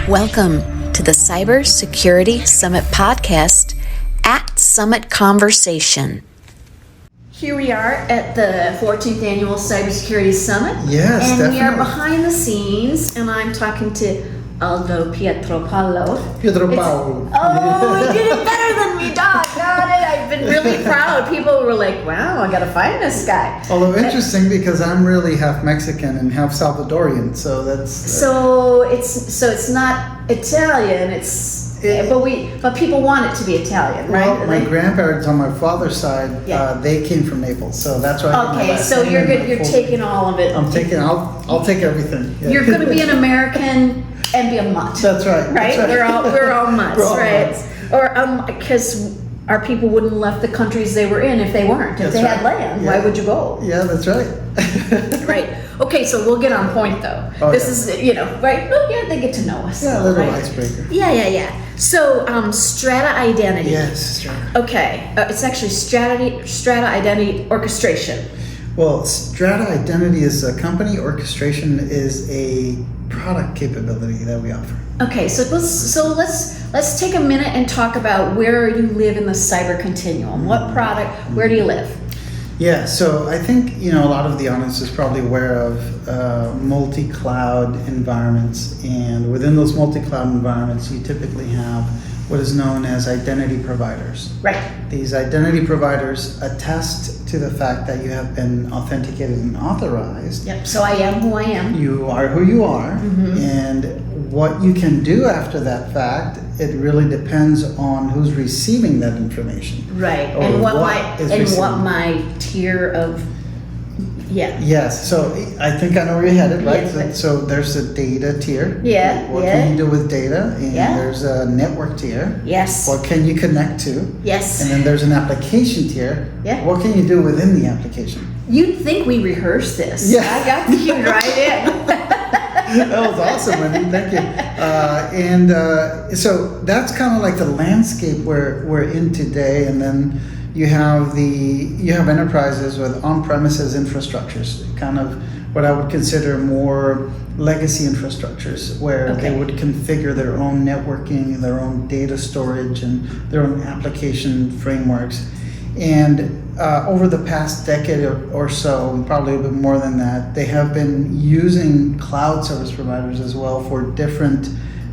Welcome to the Cybersecurity Summit podcast at Summit Conversation. Here we are at the 14th Annual Cybersecurity Summit. Yes, and definitely. we are behind the scenes, and I'm talking to Aldo Pietropaolo. Pietropaolo. You did it better than me, Doc. Got it. I've been really proud. People were like, wow, I got to find this guy. Although interesting because I'm really half Mexican and half Salvadorian, so that's... So it's not Italian, but people want it to be Italian, right? Well, my grandparents on my father's side, they came from Naples, so that's why. Okay, so you're good. You're taking all of it. I'll take everything. Yeah. You're going to be an American and be a mutt. That's right. Right? That's right. We're all mutts, We're all right? mutts. Or because our people wouldn't have left the countries they were in if they weren't. If they had land, why would you go? Yeah, that's right. Right. Okay, so we'll get on point though. This is, right? Oh, yeah, they get to know us. Yeah, a little right? icebreaker. Yeah. So, Strata Identity. Yes, Strata. Okay, it's actually Strata Identity orchestration. Well, Strata Identity is a company. Orchestration is a product capability that we offer. Okay, so let's take a minute and talk about where you live in the cyber continuum. What product? Where do you live? Yeah, so I think a lot of the audience is probably aware of multi-cloud environments, and within those multi-cloud environments, you typically have what is known as identity providers. Right. These identity providers attest to the fact that you have been authenticated and authorized. Yep. So I am who I am. You are who you are, and what you can do after that fact, it really depends on who's receiving that information. Right. Or And what what my tier of Yes. So I think I know where you're headed, right? Yes, so there's a data tier. Yeah. What can you do with data? And there's a network tier. Yes. What can you connect to? Yes. And then there's an application tier. Yeah. What can you do within the application? You'd think we rehearsed this. Yeah. I got you right in. That was awesome, Wendy. Thank you. So that's kind of like the landscape we're in today, and then you have enterprises with on-premises infrastructures, kind of what I would consider more legacy infrastructures, where they would configure their own networking, their own data storage, and their own application frameworks. And over the past decade or so, probably a bit more than that, they have been using cloud service providers as well for different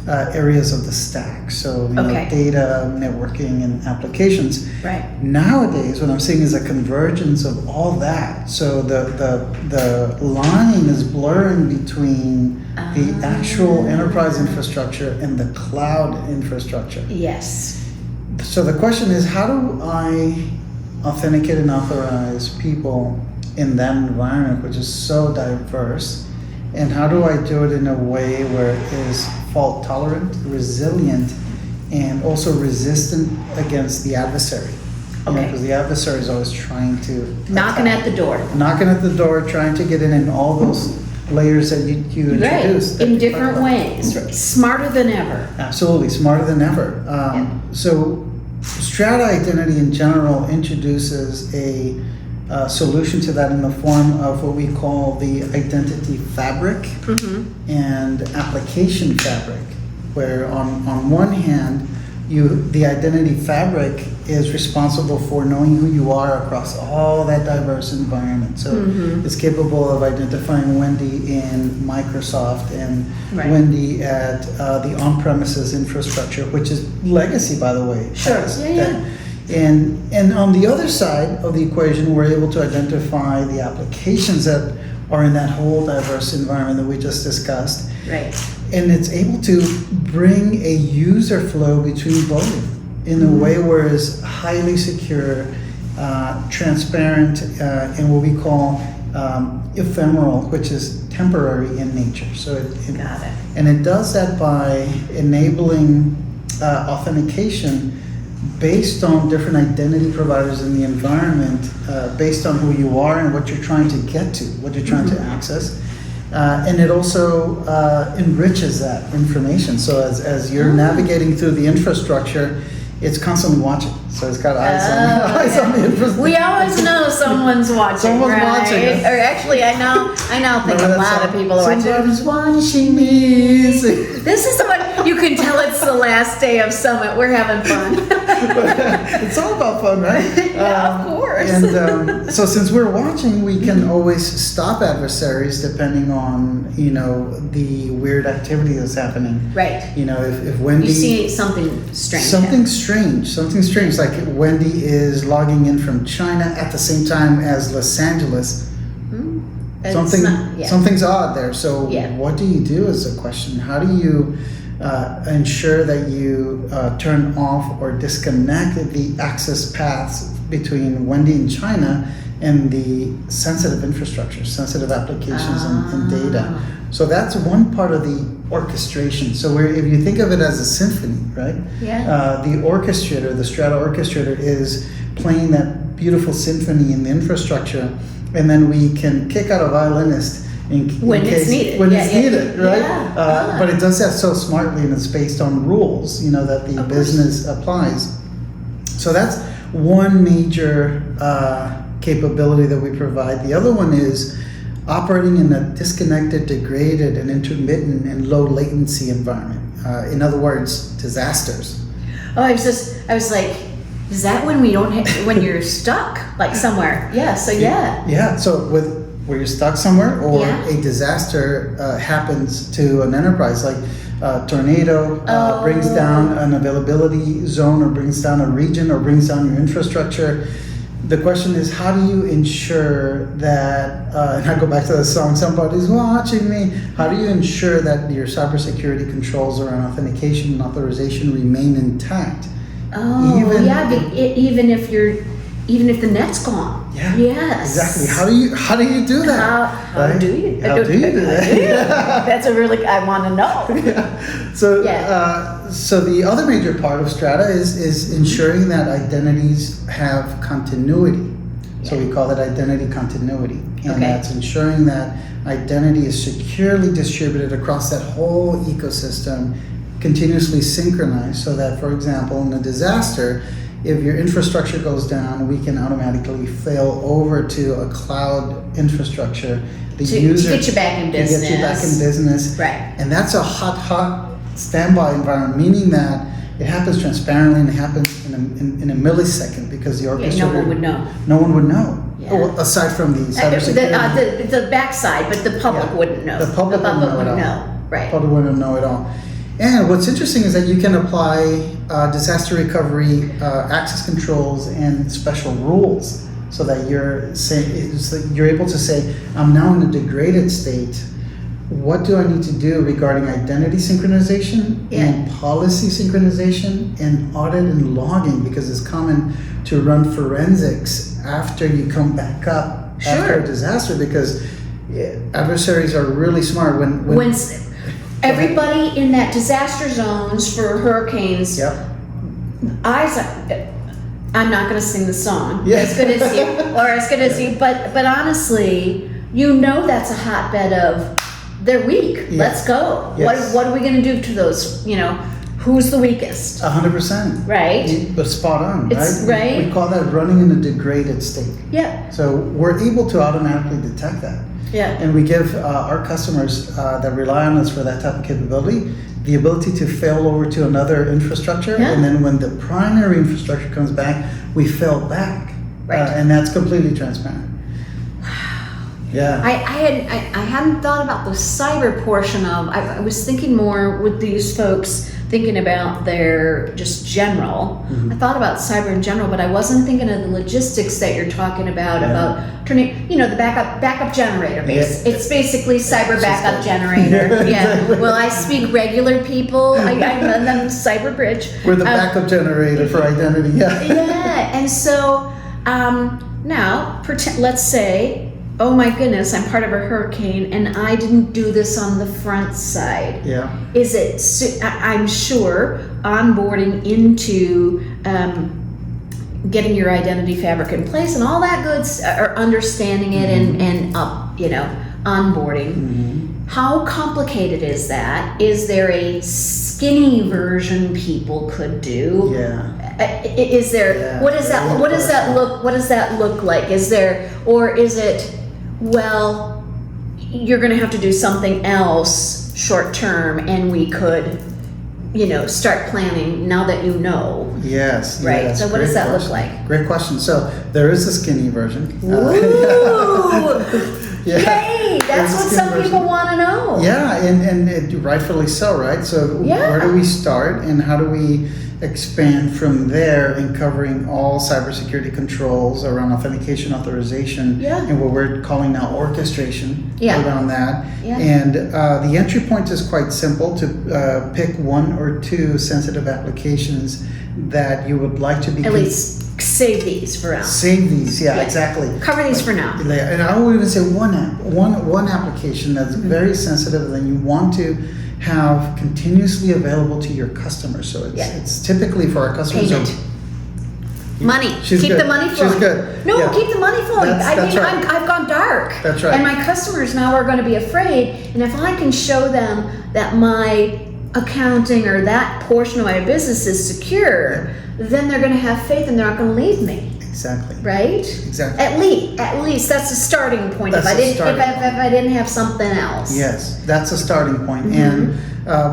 areas of the stack. So data, networking, and applications. Right. Nowadays, what I'm seeing is a convergence of all that. So the line is blurring between the actual enterprise infrastructure and the cloud infrastructure. Yes. So the question is, how do I authenticate and authorize people in that environment, which is so diverse, and how do I do it in a way where it is fault tolerant, resilient, and also resistant against the adversary? Because the adversary is always trying to Knocking at the door, trying to get in all those layers that you introduced. In different ways. Right. Smarter than ever. Absolutely, smarter than ever. So Strata Identity in general introduces a solution to that in the form of what we call the identity fabric and application fabric, where on one hand, the identity fabric is responsible for knowing who you are across all that diverse environment. So it's capable of identifying Wendy in Microsoft and Wendy at the on-premises infrastructure, which is legacy, by the way. Sure. And on the other side of the equation, we're able to identify the applications that are in that whole diverse environment that we just discussed. Right. And it's able to bring a user flow between both in a way where it's highly secure, transparent, and what we call ephemeral, which is temporary in nature. So Got it. And it does that by enabling authentication based on different identity providers in the environment, based on who you are and what you're trying to get to, what you're trying to access. And it also enriches that information. So as you're navigating through the infrastructure, it's constantly watching. So it's got eyes on the infrastructure. We always know someone's watching. Someone's right? watching. Or actually, I now think a lot of people are watching. Somebody's watching me. This is what You can tell it's the last day of Summit. We're having fun. It's all about fun, right? Yeah, of course. And so since we're watching, we can always stop adversaries depending on, the weird activity that's happening. Right. If Wendy... You see something strange. Something strange. Like Wendy is logging in from China at the same time as Los Angeles. Something's odd there. So what do you do is a question. How do you ensure that you turn off or disconnect the access paths between Wendy and China and the sensitive infrastructure, sensitive applications and data? So that's one part of the orchestration. So if you think of it as a symphony, right? Yeah. The orchestrator, the Strata orchestrator, is playing that beautiful symphony in the infrastructure, and then we can kick out a violinist when it's needed, right? Yeah. But it does that so smartly, and it's based on rules, that the business applies. So that's one major capability that we provide. The other one is operating in a disconnected, degraded, and intermittent and low latency environment. In other words, disasters. Oh, I was like, is that when we don't when you're stuck like somewhere? Yeah. So yeah. Yeah. So where you're stuck somewhere, or a disaster happens to an enterprise, like a tornado brings down an availability zone, or brings down a region, or brings down your infrastructure. The question is, how do you ensure that, and I go back to the song, Somebody's Watching Me, how do you ensure that your cybersecurity controls around authentication and authorization remain intact? Oh, even if the net's gone. Yeah. Yes. Exactly. How do you do that? How do you? How do you do that? That's I want to know. Yeah. So the other major part of Strata is ensuring that identities have continuity. So we call that identity continuity, and that's ensuring that identity is securely distributed across that whole ecosystem, continuously synchronized, so that, for example, in a disaster, if your infrastructure goes down, we can automatically fail over to a cloud infrastructure. To get you back in business. To get you back in business. Right. And that's a hot standby environment, meaning that it happens transparently and it happens in a millisecond, because the orchestrator... no one would know. No one would know. Yeah. Well, aside from the cybersecurity. The backside, but the public wouldn't know. The public wouldn't know. Right. The public wouldn't know at all. And what's interesting is that you can apply disaster recovery access controls and special rules, so that you're able to say, I'm now in a degraded state. What do I need to do regarding identity synchronization and policy synchronization and audit and logging? Because it's common to run forensics after you come back up after a disaster, because adversaries are really smart when everybody in that disaster zones for hurricanes. I'm not going to sing the song as good as you, but honestly, that's a hotbed of they're weak. Let's go. Yes. What are we going to do to those? Who's the weakest? 100%. Right. But spot on. Right. We call that running in a degraded state. Yeah. So we're able to automatically detect that. Yeah. And we give our customers that rely on us for that type of capability the ability to fail over to another infrastructure, and then when the primary infrastructure comes back, we fail back. Right. And that's completely transparent. Yeah. I hadn't thought about the cyber portion of. I was thinking more with these folks thinking about their just general. Mm-hmm. I thought about cyber in general, but I wasn't thinking of the logistics that you're talking about turning, the backup generator. It's basically cyber backup generator. Exactly. Well, I speak regular people. I'm the cyber bridge. We're the backup generator for identity. Yeah, and so now let's say, oh my goodness, I'm part of a hurricane and I didn't do this on the front side. Yeah. Is it, I'm sure, onboarding into getting your identity fabric in place and all that good, or understanding it and onboarding. Mm-hmm. How complicated is that? Is there a skinny version people could do? Yeah. Is there? What does that look like? Is there, or is it? Well, you're going to have to do something else short term, and we could start planning now that you know? Yes. Right. Yes. So what does Great that look question. like? Great question. So there is a skinny version. Ooh! Yay! That's what some people want to know. Yeah, and rightfully so, right? So where do we start, and how do we expand from there in covering all cybersecurity controls around authentication, authorization, and what we're calling now orchestration around that. Yeah. And the entry point is quite simple, to pick one or two sensitive applications that you would like to be... At least save these for now. Save these, exactly. Cover these for now. And I will even say one application that's very sensitive that you want to have continuously available to your customers. So it's typically for our customers. Payment. Money. She's keep good. the money flowing. She's good. No, keep the money flowing. That's right. I've gone dark. That's right. And my customers now are going to be afraid. And if I can show them that my accounting or that portion of my business is secure, then they're going to have faith and they're not going to leave me. Exactly. Right? Exactly. At least that's a starting point. That's if I didn't have something else. Yes, that's a starting point. And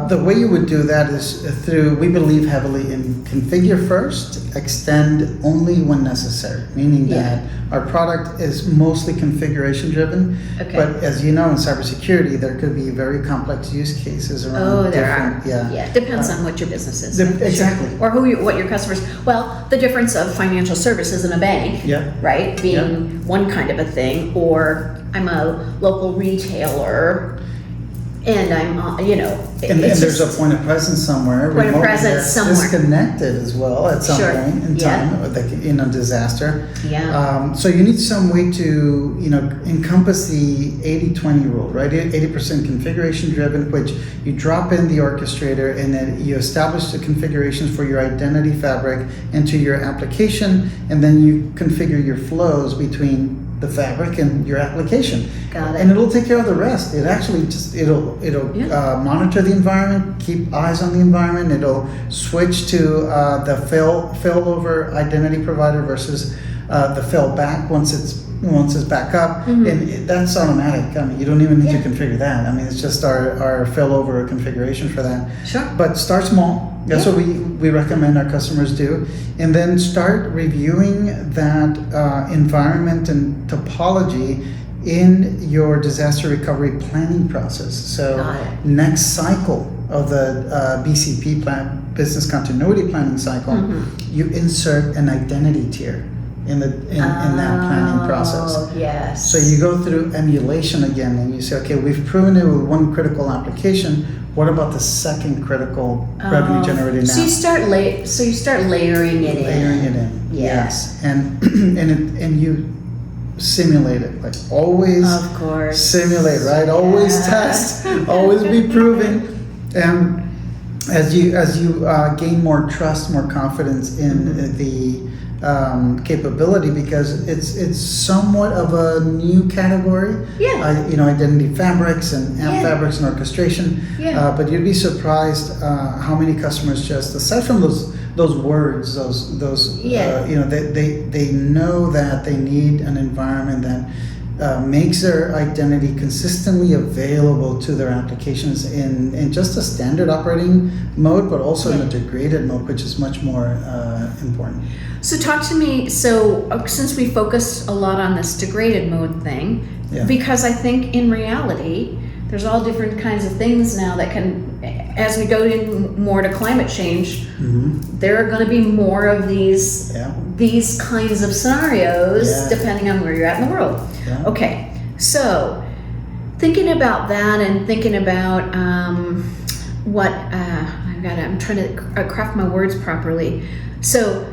the way you would do that is through, we believe heavily in configure first, extend only when necessary, meaning that our product is mostly configuration driven. Okay. But as you know, in cybersecurity, there could be very complex use cases around different. Depends on what your business is. Exactly. Or what your customers. Well, the difference of financial services and a bank, right, being one kind of a thing, or I'm a local retailer. And I'm, and there's a point of presence somewhere. Point of presence somewhere. Disconnected as well at some point in time, in a disaster. Yeah. So you need some way to, encompass the 80-20 rule, right? 80% configuration driven, which you drop in the orchestrator and then you establish the configurations for your identity fabric into your application, and then you configure your flows between the fabric and your application. Got it. And it'll take care of the rest. It actually it'll monitor the environment, keep eyes on the environment. It'll switch to the failover identity provider versus the failback once it's back up, and that's automatic. I mean, you don't even need to configure that. I mean, it's just our failover configuration for that. Sure. But start small. That's what we recommend our customers do, and then start reviewing that environment and topology in your disaster recovery planning process. So next cycle of the BCP plan, business continuity planning cycle, you insert an identity tier in that planning process. Yes. So you go through emulation again, and you say, okay, we've proven it with one critical application. What about the second critical revenue generated now? So you start layering it in. Layering it in. Yes. And you simulate it, like always. Of course. Simulate, right? Always test. Always be proving. And as you gain more trust, more confidence in the capability, because it's somewhat of a new category. Identity fabrics and app fabrics and orchestration. But you'd be surprised how many customers just, aside from those words, they know that they need an environment that makes their identity consistently available to their applications in just a standard operating mode, but also in a degraded mode, which is much more important. So talk to me, since we focus a lot on this degraded mode thing, because I think in reality, there's all different kinds of things now that can, as we go in more to climate change, there are going to be more of these kinds of scenarios depending on where you're at in the world. Okay, so thinking about that and thinking about I'm trying to craft my words properly. So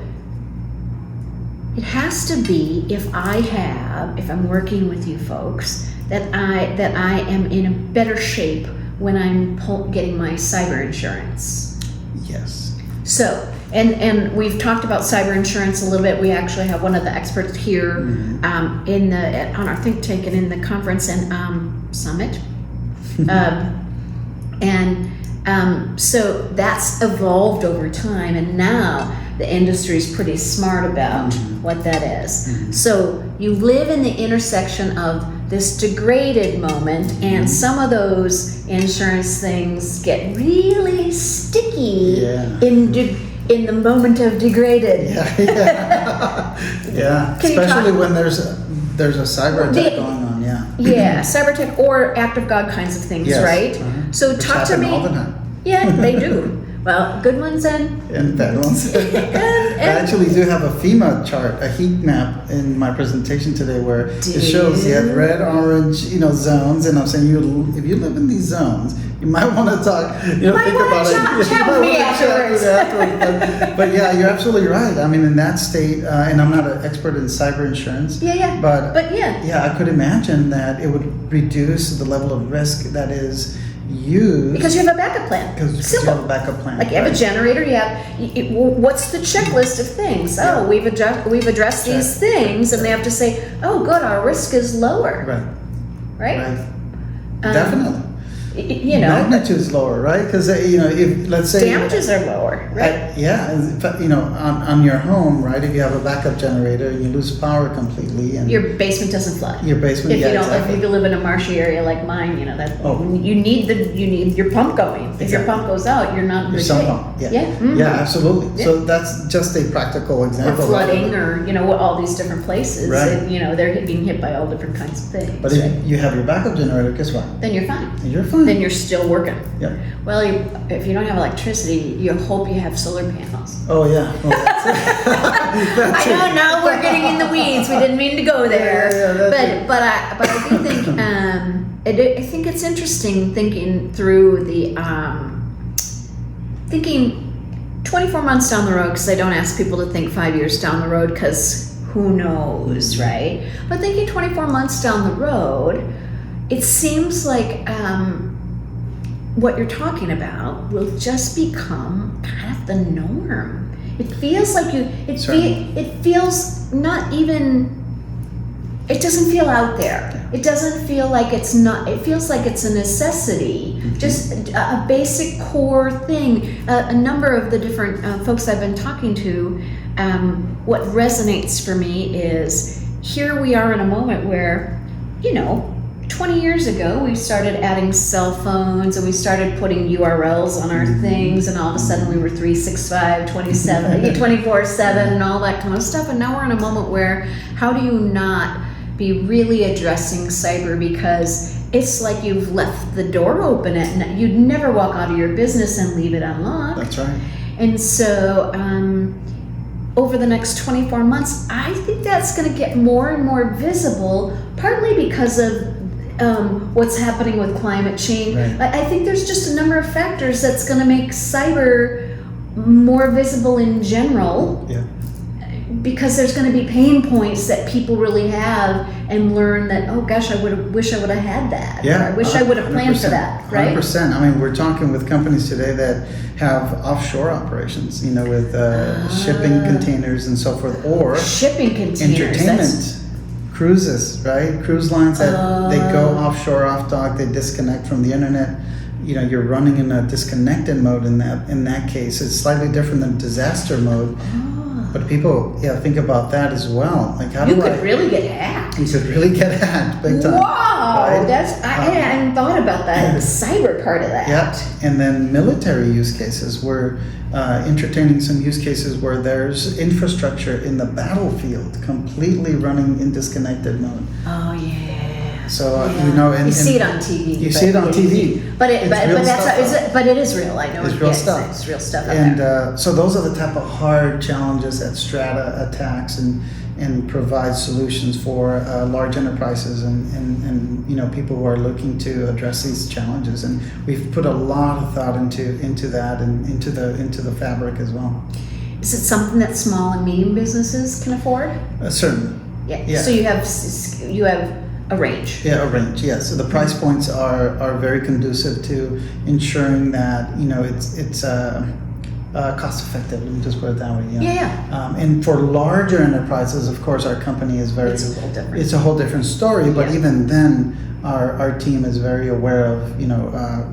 it has to be, if I'm working with you folks, that I am in a better shape when I'm getting my cyber insurance. Yes. So, and we've talked about cyber insurance a little bit. We actually have one of the experts here on our think tank and in the conference and summit. So that's evolved over time, and now the industry is pretty smart about what that is. So you live in the intersection of this degraded moment, and some of those insurance things get really sticky in the moment of degraded. Yeah. Can you Especially talk- when there's a cyber attack going on. Yeah, cyber attack or act of God kinds of things, Yes. right? Uh-huh. So Which talk to happen me. all the time. Yeah, they do. Well, good ones and Bad ones. I actually do have a FEMA chart, a heat map in my presentation today where it shows red, orange, zones, and I'm saying if you live in these zones, you might want to talk, think about it. Chat with me afterwards. But yeah, you're absolutely right. I mean, in that state, and I'm not an expert in cyber insurance. But yeah, I could imagine that it would reduce the level of risk that is used because you have a backup plan. Because you have a backup plan. Like you have a generator, what's the checklist of things? Oh, we've addressed these things, and they have to say, oh, good, our risk is lower. Right? Definitely. Magnitude's lower, right? Because if let's say damages are lower, right? On your home, right? If you have a backup generator and you lose power completely, and your basement doesn't flood. Your basement, if you live in a marshy area like mine, you need your pump going. If your pump goes out, you're not in good shape. Yeah, absolutely. Yeah. So that's just a practical example. Or flooding, or all these different places, right. and they're being hit by all different kinds of things. But if you have your backup generator, guess what? Then you're fine. You're fine. Then you're still working. Yep. Well, if you don't have electricity, you hope you have solar panels. Oh yeah. I don't know. We're getting in the weeds. We didn't mean to go there. But I do think I think it's interesting thinking through thinking 24 months down the road, because I don't ask people to think 5 years down the road, because who knows, right? But thinking 24 months down the road, it seems like what you're talking about will just become kind of the norm. It feels like it feels not even, it doesn't feel out there. It doesn't feel like it's not, it feels like it's a necessity, just a basic core thing. A number of the different folks I've been talking to, what resonates for me is, here we are in a moment where, 20 years ago, we started adding cell phones and we started putting URLs on our things, and all of a sudden we were 365, 24/7 and all that kind of stuff. And now we're in a moment where, how do you not be really addressing cyber? Because it's like you've left the door open at night. You'd never walk out of your business and leave it unlocked. That's right. And so, over the next 24 months, I think that's going to get more and more visible, partly because of what's happening with climate change. Right. I think there's just a number of factors that's going to make cyber more visible in general. Yeah. Because there's going to be pain points that people really have, and learn that, oh gosh, wish I would have had that. Yeah. Or I wish I would have planned for that. Right. 100%. I mean, we're talking with companies today that have offshore operations, with shipping containers and so forth, or shipping containers. Entertainment. Cruises, right? Cruise lines that they go offshore, off dock, they disconnect from the internet. You're running in a disconnected mode in that case. It's slightly different than disaster mode. But people, think about that as well. Like, how you could really get hacked. You could really get hacked big time. Wow, right? I hadn't thought about that. The cyber part of that. Yep. And then military use cases. We're entertaining some use cases where there's infrastructure in the battlefield completely running in disconnected mode. Oh yeah. So you see it on TV. You see it on TV. But it is real. I know it's real stuff. It's real stuff. And so those are the type of hard challenges that Strata attacks and provides solutions for large enterprises and people who are looking to address these challenges. And we've put a lot of thought into that and into the fabric as well. Is it something that small and medium businesses can afford? Certainly. Yeah. So you have a range. Yeah, a range. Yeah. So the price points are very conducive to ensuring that it's cost effective. Let me just put it that way. Yeah. And for larger enterprises, of course, our company is very. It's a whole different. It's a whole different story. But even then, our team is very aware of,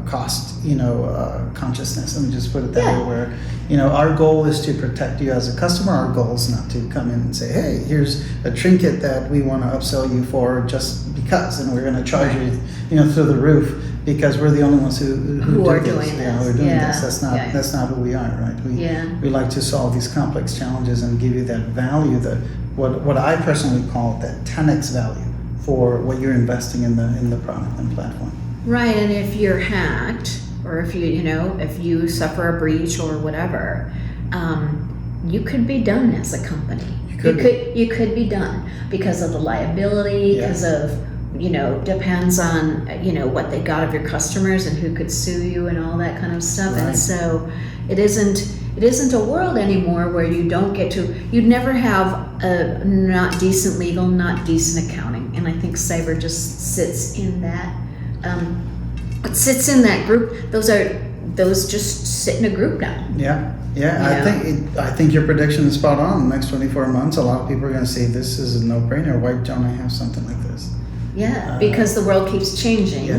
cost, consciousness. Let me just put it that way, where, our goal is to protect you as a customer. Our goal is not to come in and say, hey, here's a trinket that we want to upsell you for just because, and we're going to charge you, through the roof because we're the only ones who are do doing this. this. We're doing Yeah. this. That's not who we are, right? We like to solve these complex challenges and give you that value, that what I personally call that 10x value for what you're investing in the product and platform. Right, and if you're hacked, or if you suffer a breach or whatever, you could be done as a company. You could be done because of the liability, because of depends on what they got of your customers and who could sue you and all that kind of stuff. Right. And so it isn't a world anymore where you'd never have a not decent legal, not decent accounting. And I think cyber just sits in that group. Those just sit in a group now. Yeah. I think your prediction is spot on. In the next 24 months, a lot of people are going to say this is a no-brainer. Why don't I have something like this? Yeah, because the world keeps changing,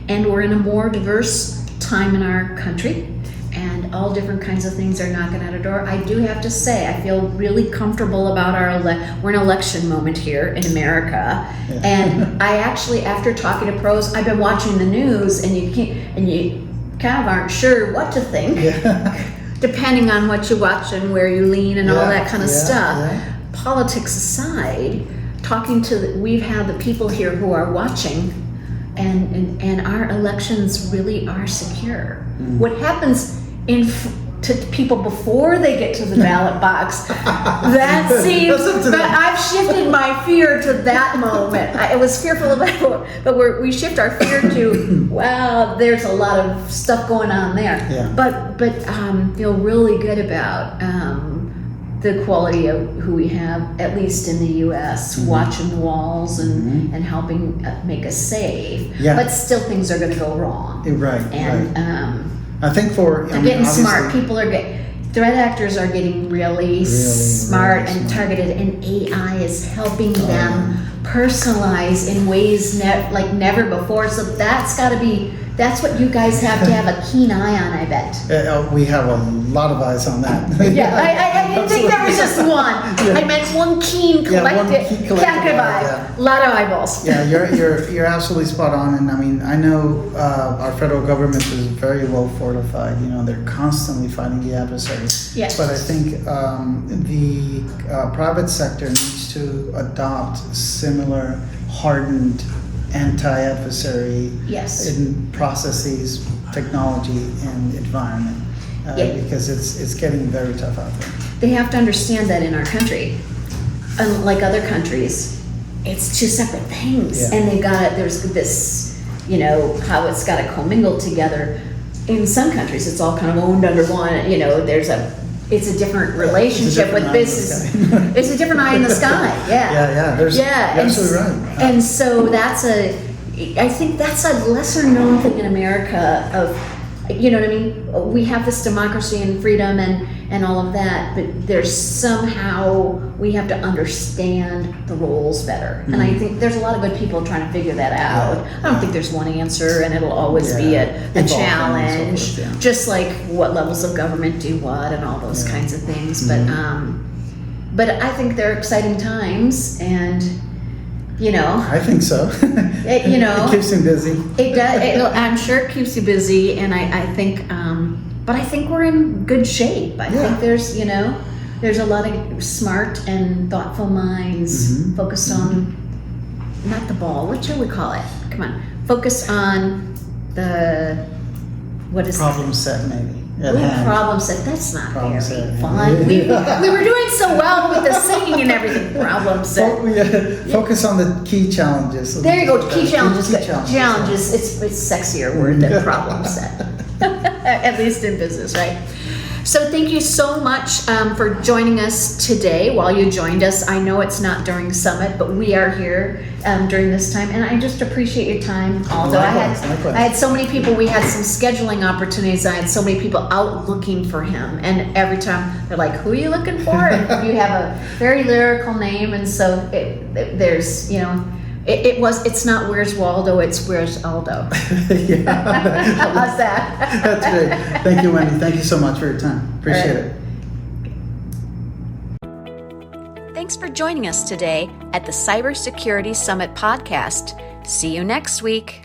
and we're in a more diverse time in our country, and all different kinds of things are knocking at our door. I do have to say, I feel really comfortable about we're in an election moment here in America, and I actually, after talking to pros, I've been watching the news, and you kind of aren't sure what to think, depending on what you watch and where you lean and all that kind of stuff. Yeah. Politics aside, we've had the people here who are watching, and our elections really are secure. What happens to people before they get to the ballot box, that seems, but I've shifted my fear to that moment. I was fearful about it, but we shift our fear to, well, there's a lot of stuff going on there. But feel really good about the quality of who we have, at least in the U.S., watching the walls and helping make us safe. But still, things are going to go wrong. Right. And I think they're getting smart. Threat actors are getting really smart and targeted, and AI is helping them personalize in ways like never before. So that's what you guys have to have a keen eye on, I bet. We have a lot of eyes on that. I didn't think there was just one. I meant one keen collective eye. A lot of eyeballs. Yeah, you're absolutely spot on. And I mean, I know our federal government is very well fortified. They're constantly fighting the adversaries. Yes. But I think the private sector needs to adopt similar hardened anti-adversary in processes, technology, and environment, because it's getting very tough out there. They have to understand that in our country, unlike other countries, it's two separate things, and there's this, how it's got to commingle together. In some countries, it's all kind of owned under one. It's a different relationship with business. It's a different eye in the sky. You're absolutely right. And so I think that's a lesser known thing in America of, what I mean? We have this democracy and freedom and all of that, but there's somehow we have to understand the roles better. And I think there's a lot of good people trying to figure that out. I don't think there's one answer, and it'll always be a challenge, so forth, just like what levels of government do what and all those kinds of things. But I think they're exciting times, and I think so. it keeps him busy. It does. I'm sure it keeps you busy, and I think, but I think we're in good shape. I think there's a lot of smart and thoughtful minds focused on not the ball. What should we call it? Come on, focus on what is problem set maybe. Problem set. That's not Problem very set. fun. We were doing so well with the singing and everything. Problem set. Focus on the key challenges. There you go. Key challenges. Key Challenges. It's a sexier word than problem set. At least in business, right? So thank you so much for joining us today while you joined us. I know it's not during Summit, but we are here during this time, and I just appreciate your time. Although Likewise. I had so many people, we had some scheduling opportunities. I had so many people out looking for him, and every time they're like, "Who are you looking for?" And you have a very lyrical name, and so there's It's not where's Waldo, it's where's Aldo. Yeah. How's that? That's great. Thank you, Wendy. Thank you so much for your time. Appreciate it. Thanks for joining us today at the Cybersecurity Summit podcast. See you next week.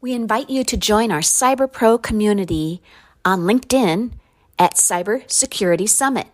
We invite you to join our CyberPro community on LinkedIn at Cybersecurity Summit.